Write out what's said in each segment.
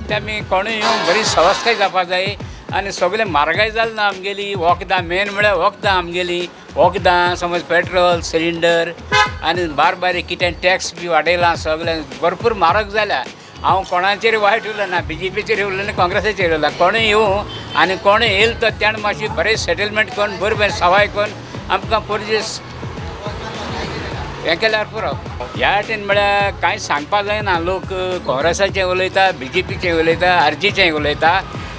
ते आमी कोणूय येवन बरी सवस्काय जावपा जाय आनी सगळे म्हारगाय जाली ना आमगेली वखदां मेन म्हळ्यार वखदां आमगेली वखदां समज पेट्रोल सिलिंडर आनी बारीक कितें टॅक्स बी वाडयलां सगळें भरपूर म्हारग जाल्या हांव कोणाचेर वायट उलयना ना BJPचेर उलयना आनी काँग्रेसाचेर उलयना कोणूय येवं आनी कोणूय येयलो तो तेणें मातशी बरें सेटलमेंट करून बरें सवाय करून आमकां परजेस हें केल्यार पुरो ह्या वाटेन म्हळ्यार कांय सांगपा जायना लोक काँग्रेसाचें उलयता BJPचें उलयता RJचें उलयता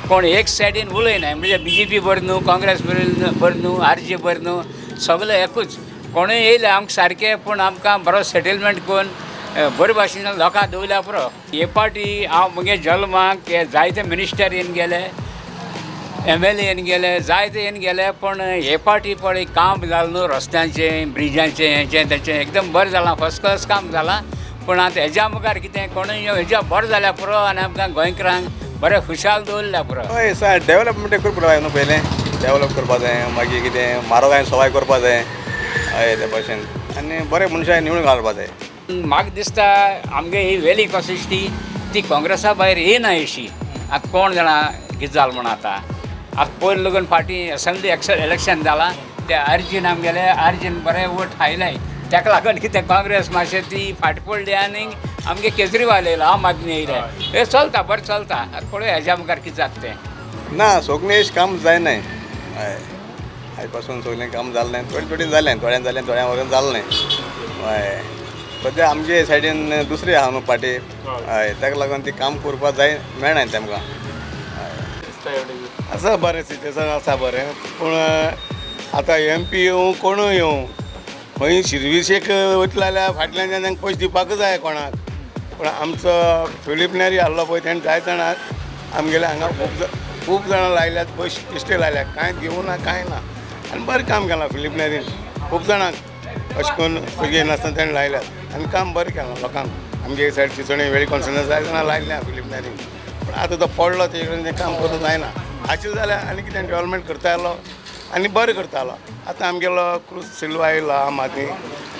कोण एक सायडीन उलयना म्हणजे BJP बरें न्हू काँग्रेस बरें न्हू RJ बरें न्हू सगळें एकूच कोणूय येयले आमकां सारकें पूण आमकां बरो सेटलमेंट करून बरे भाशेन लोकांक दवरल्या पुरो हे पाटी हांव म्हगे जल्माक जायते मिनिस्टर येवन गेले MLA येवन गेले जायते येवन गेले पण हे पाटी पळय काम जालें न्हू रस्त्यांचें ब्रिजांचें हेचें तेचें एकदम बरें जालां फस्ट क्लास काम जालां पूण आतां हेज्या मुखार कितें कोणूय हेज्या बरें जाल्या पुरो आनी आमकां गोंयकारांक बरें खुशाल दवरल्या पुरो हय सर डेवलपमेंट करपा जाय न्हू पयलें डेवलप करपा जाय मागीर कितें म्हारगाय सवाय करपा जाय हय ते भाशेन आनी बरे मनशां निवडून घालपा जाय म्हाका दिसता आमगे ही वेली कॉन्स्टिट्युएन्सी ती काँग्रेसा भायर येना अशी आतां कोण जाणा कितें जालें म्हण आतां पयलीं लागून फाटीं असेंब्ली इलेक्शन जालां ते अर्जीन आमगेले अर्जीन बरें वोट हायलाय ताका लागून कितें काँग्रेस मातशें ती फाटी पडली आनी आमगे केजरीवाल येयलो आम आदमी येयले हे चलता बरें चलता आतां पळय हेज्या मुखार कितें जाता तें ना सगळें काम जायनाय हय आयज पासून सगळें काम जालें नाय थोडें जालें थोड्यां जालें थोड्यां वगैरे जालें नाय हय सद्या आमचे सायडीन दुसरी आहा न्हू पार्टी हय ताका लागून ती काम करपा जाय मेळना तेमकां आसा बरें सिच्युएशन आसा बरें पूण आतां MP येवं कोणूय येवं खंय शिर्विसेक वयतले जाल्यार फाटल्यान तांकां पयशे दिवपाक जाय कोणाक पूण आमचो फिलीप नेरी आहलो पळय तेणें जाय जाणांक आमगेले हांगा खूब जाणां लायल्यात पयशे इश्टे लायल्यात कांय दिवं ना कांय ना आनी बरें काम केलां फिलीप नेरीन खूब जाणांक अशें करून पयशे नासतना तेणें लायल्यात आनी काम बरें केलां लोकांक आमगे सायड चिंचोणी वेळी कॉन्स्टिट्युएन्सी जाय जाणां लायल्या फिलीप नेरीन पूण आतां तो पडलो तेजे कडेन तें काम करूं जायना आशिल्लें जाल्यार आनी कितें डेवलपमेंट करता आसलो आनी बरें करतालो आतां आमगेलो क्रूज सिल्वा येयलो आम आदमी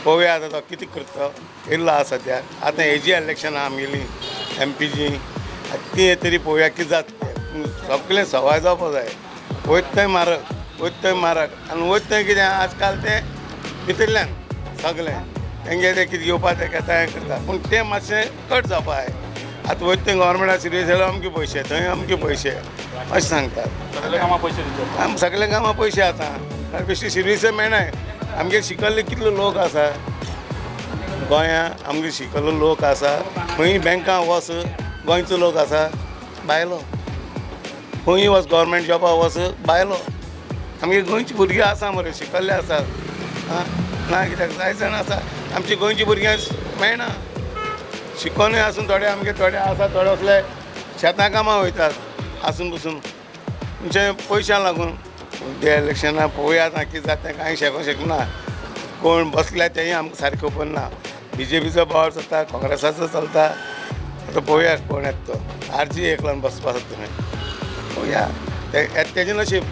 पळोवया आतां तो कितें करता येयल्लो आसा सद्याक आतां हेजी इलेक्शनां आमगेली MPची ती तरी पळोवया कितें जाता तें सगळें सवाय जावपा जाय वयत थंय म्हारग आनी वयत थंय कितें आजकाल तें भितरल्यान सगळें तेंगे तें कितें घेवपा तें घेता हें करता पूण तें मातशें कट जावपा जाय आतां वयत थंय गव्हर्मेंटाक सिरियस जाल्यार अमके पयशे थंय अमके पयशे अशें सांगतात सगळे कामां पयशे आतां बेश्टी सिरियस मेळनाय आमगे शिकल्ले कितले लोक आसा गोंयांत आमगे शिकल्लो लोक आसा खंय बँकां वच गोंयचो लोक आसा भायलो खंय वच गव्हर्मेंट जॉबाक वच भायलो आमगे गोंयची भुरगीं आसा मरे शिकल्ले आसात ना कित्याक जाय जाण आसा आमची गोंयची भुरग्यां मेळना शिकोनूय आसून थोडे आमगे थोडे आसा थोडे असले शेतां कामां वयतात आसून बसून म्हणजे पयशां लागून ते इलेक्शनां पळोवया आतां कितें जाता तें कांय शकना कोण बसल्या तेंय आमकां सारकें खबर ना BJPचो पावर चलता काँग्रेसाचो चलता आतां पळोवया कोण येता तो RJ एकल्यान बसपा थंय पळोवया तेजें नशीब